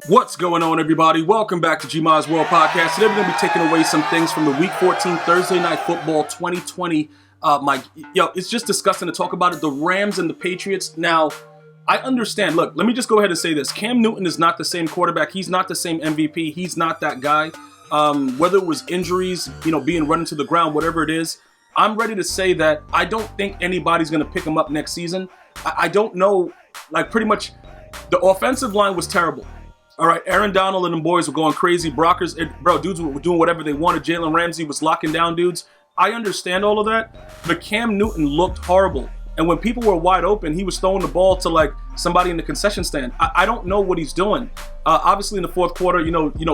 What's going on, everybody? Welcome back to GmiasWorldPodcast. Today we're going to be taking away some things from the Week 14 Thursday Night Football 2020. It's just disgusting to talk about it. The Rams and the Patriots. Now, I understand. Look, let me just go ahead and say this. Cam Newton is not the same quarterback. He's not the same MVP. He's not that guy. Whether it was injuries, being run into the ground, whatever it is, I'm ready to say that I don't think anybody's going to pick him up next season. I don't know. Pretty much the offensive line was terrible. All right, Aaron Donald and them boys were going crazy. Dudes were doing whatever they wanted. Jalen Ramsey was locking down dudes. I understand all of that, but Cam Newton looked horrible. And when people were wide open, he was throwing the ball to somebody in the concession stand. I don't know what he's doing. Obviously in the fourth quarter,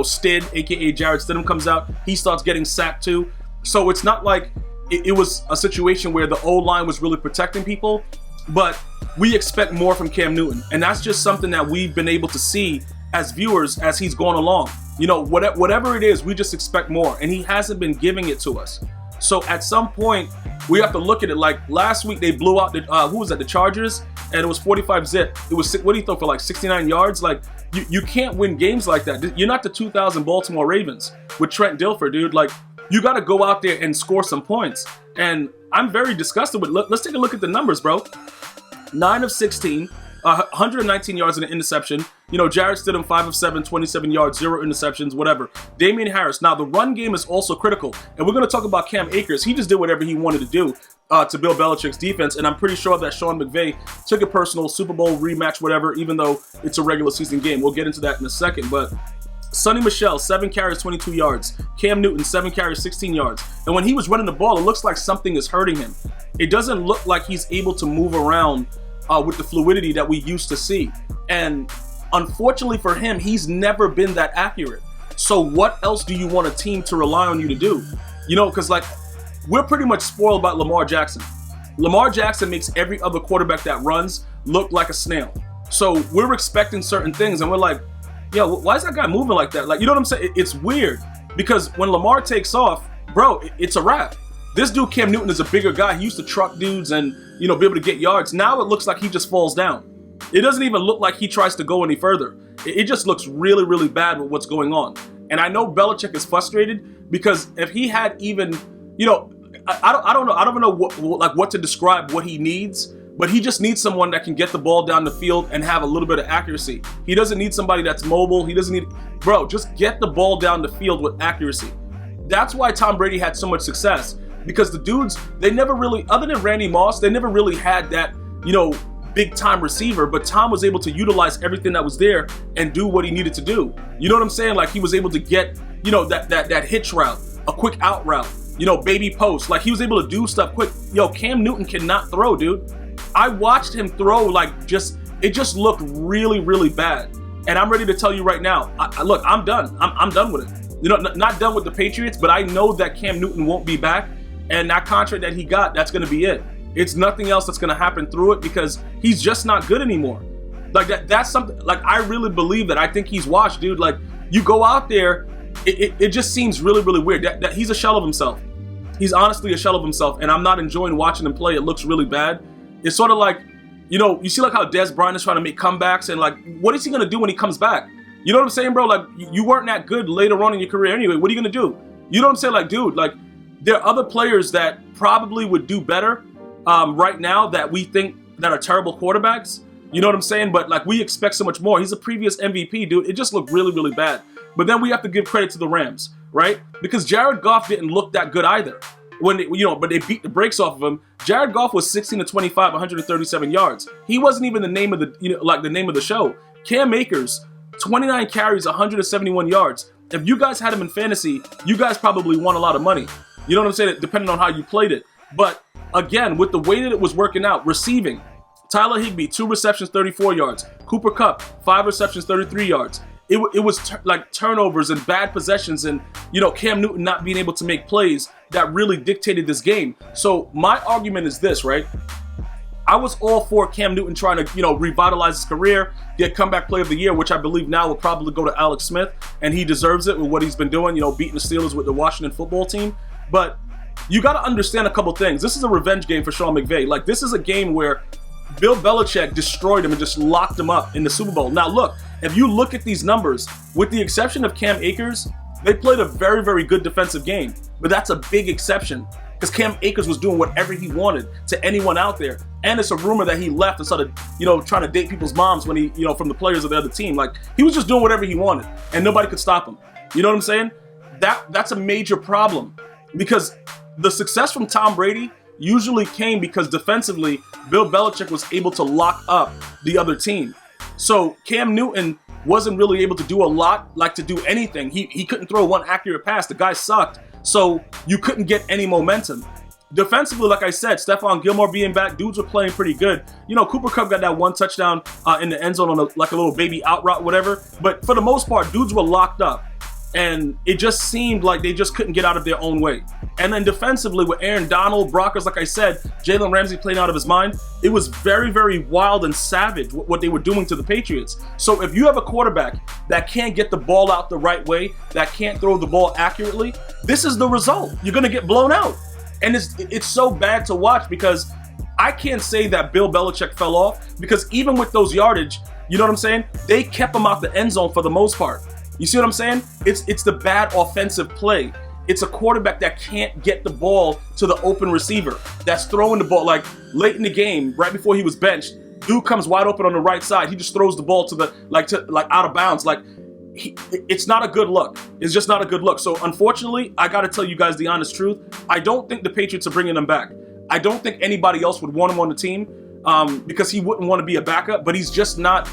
Stid, aka Jared Stidham, comes out. He starts getting sacked too. So it's not like it was a situation where the O-line was really protecting people, but we expect more from Cam Newton. And that's just something that we've been able to see as viewers as he's going along. Whatever it is, we just expect more, and he hasn't been giving it to us. So at some point, we have to look at it. Like last week, they blew out the Chargers, and it was 45-zip. It was, what do you throw for 69 yards? You can't win games like that. You're not the 2000 Baltimore Ravens with Trent Dilfer, dude. You got to go out there and score some points. And I'm very disgusted with. Let's take a look at the numbers, bro. 9 of 16. 119 yards and an interception. Jared Stidham, 5 of 7, 27 yards, 0 interceptions, whatever. Damian Harris. Now, the run game is also critical. And we're going to talk about Cam Akers. He just did whatever he wanted to do to Bill Belichick's defense. And I'm pretty sure that Sean McVay took it personal, Super Bowl rematch, whatever, even though it's a regular season game. We'll get into that in a second. But Sonny Michel, 7 carries, 22 yards. Cam Newton, 7 carries, 16 yards. And when he was running the ball, it looks like something is hurting him. It doesn't look like he's able to move around with the fluidity that we used to see. And unfortunately for him, he's never been that accurate. So what else do you want a team to rely on you to do? Because we're pretty much spoiled about Lamar Jackson. Lamar Jackson makes every other quarterback that runs look like a snail. So we're expecting certain things, and we're like, why is that guy moving like that? You know what I'm saying? It's weird, because when Lamar takes off, bro, it's a wrap. This dude, Cam Newton, is a bigger guy. He used to truck dudes and, be able to get yards. Now it looks like he just falls down. It doesn't even look like he tries to go any further. It just looks really, really bad with what's going on. And I know Belichick is frustrated, because if he had even, I don't know. I don't know what to describe what he needs, but he just needs someone that can get the ball down the field and have a little bit of accuracy. He doesn't need somebody that's mobile. He doesn't need, just get the ball down the field with accuracy. That's why Tom Brady had so much success. Because the dudes, they never really, other than Randy Moss, they never really had that, big time receiver. But Tom was able to utilize everything that was there and do what he needed to do. You know what I'm saying? He was able to get, that hitch route, a quick out route, baby post. He was able to do stuff quick. Cam Newton cannot throw, dude. I watched him throw, it just looked really, really bad. And I'm ready to tell you right now, look, I'm done. I'm done with it. Not done with the Patriots, but I know that Cam Newton won't be back. And that contract that he got, that's going to be it. It's nothing else that's going to happen through it, because he's just not good anymore. That's something, I really believe that. I think he's washed, dude. You go out there, it just seems really, really weird. That he's a shell of himself. He's honestly a shell of himself, and I'm not enjoying watching him play. It looks really bad. It's sort of you see how Dez Bryant is trying to make comebacks, and what is he going to do when he comes back? You know what I'm saying, bro? You weren't that good later on in your career anyway. What are you going to do? You know what I'm saying? Dude, there are other players that probably would do better right now that we think that are terrible quarterbacks. You know what I'm saying? But we expect so much more. He's a previous MVP, dude. It just looked really, really bad. But then we have to give credit to the Rams, right? Because Jared Goff didn't look that good either. But they beat the brakes off of him. Jared Goff was 16 to 25, 137 yards. He wasn't even the name of the name of the show. Cam Akers, 29 carries, 171 yards. If you guys had him in fantasy, you guys probably won a lot of money. You know what I'm saying? Depending on how you played it. But again, with the way that it was working out, receiving, Tyler Higbee, 2 receptions, 34 yards. Cooper Kupp, 5 receptions, 33 yards. It was turnovers and bad possessions and, Cam Newton not being able to make plays that really dictated this game. So my argument is this, right? I was all for Cam Newton trying to, revitalize his career, get comeback player of the year, which I believe now will probably go to Alex Smith, and he deserves it with what he's been doing, beating the Steelers with the Washington football team. But you got to understand a couple things. This is a revenge game for Sean McVay. This is a game where Bill Belichick destroyed him and just locked him up in the Super Bowl. Now, look, if you look at these numbers, with the exception of Cam Akers, they played a very, very good defensive game. But that's a big exception because Cam Akers was doing whatever he wanted to anyone out there. And it's a rumor that he left and started, trying to date people's moms when he, from the players of the other team. Like, he was just doing whatever he wanted and nobody could stop him. You know what I'm saying? That's a major problem because the success from Tom Brady usually came because defensively, Bill Belichick was able to lock up the other team. So Cam Newton wasn't really able to do a lot, like to do anything. He couldn't throw one accurate pass. The guy sucked. So you couldn't get any momentum. Defensively, like I said, Stephon Gilmore being back, dudes were playing pretty good. Cooper Kupp got that one touchdown in the end zone on a little baby out route, whatever. But for the most part, dudes were locked up. And it just seemed like they just couldn't get out of their own way. And then defensively with Aaron Donald, Brockers, like I said, Jalen Ramsey playing out of his mind, it was very, very wild and savage what they were doing to the Patriots. So if you have a quarterback that can't get the ball out the right way, that can't throw the ball accurately, this is the result. You're going to get blown out. And it's so bad to watch because I can't say that Bill Belichick fell off because even with those yardage, you know what I'm saying? They kept him out the end zone for the most part. You see what I'm saying? It's the bad offensive play. It's a quarterback that can't get the ball to the open receiver. That's throwing the ball like late in the game, right before he was benched. Dude comes wide open on the right side. He just throws the ball to out of bounds. It's not a good look. It's just not a good look. So unfortunately, I got to tell you guys the honest truth. I don't think the Patriots are bringing him back. I don't think anybody else would want him on the team because he wouldn't want to be a backup. But he's just not.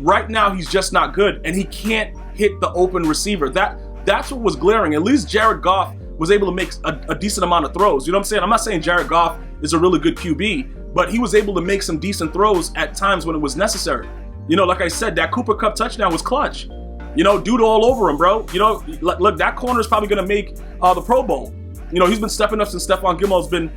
Right now, he's just not good, and he can't hit the open receiver. That's what was glaring. At least Jared Goff was able to make a decent amount of throws. You know what I'm saying? I'm not saying Jared Goff is a really good QB, but he was able to make some decent throws at times when it was necessary. Like I said, that Cooper Kupp touchdown was clutch. Dude all over him, bro. Look, that corner is probably going to make the Pro Bowl. He's been stepping up since Stephon Gilmore's been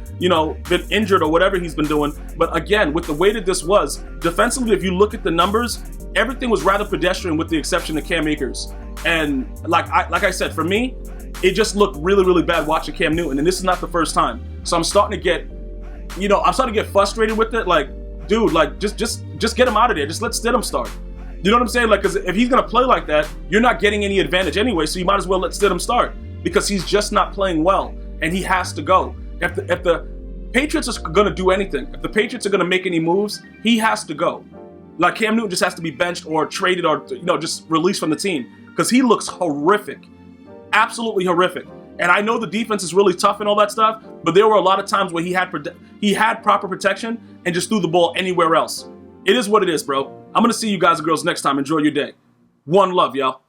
injured or whatever he's been doing. But again, with the way that this was, defensively, if you look at the numbers, everything was rather pedestrian with the exception of Cam Akers. And like I said, for me, it just looked really, really bad watching Cam Newton. And this is not the first time. So I'm starting to get frustrated with it. Like, dude, just get him out of there. Just let Stidham start. You know what I'm saying? Because if he's going to play like that, you're not getting any advantage anyway. So you might as well let Stidham start because he's just not playing well. And he has to go. If the Patriots are going to do anything, if the Patriots are going to make any moves, he has to go. Like Cam Newton just has to be benched or traded or just released from the team because he looks horrific, absolutely horrific. And I know the defense is really tough and all that stuff, but there were a lot of times where he had proper protection and just threw the ball anywhere else. It is what it is, bro. I'm gonna see you guys and girls next time. Enjoy your day. One love, y'all.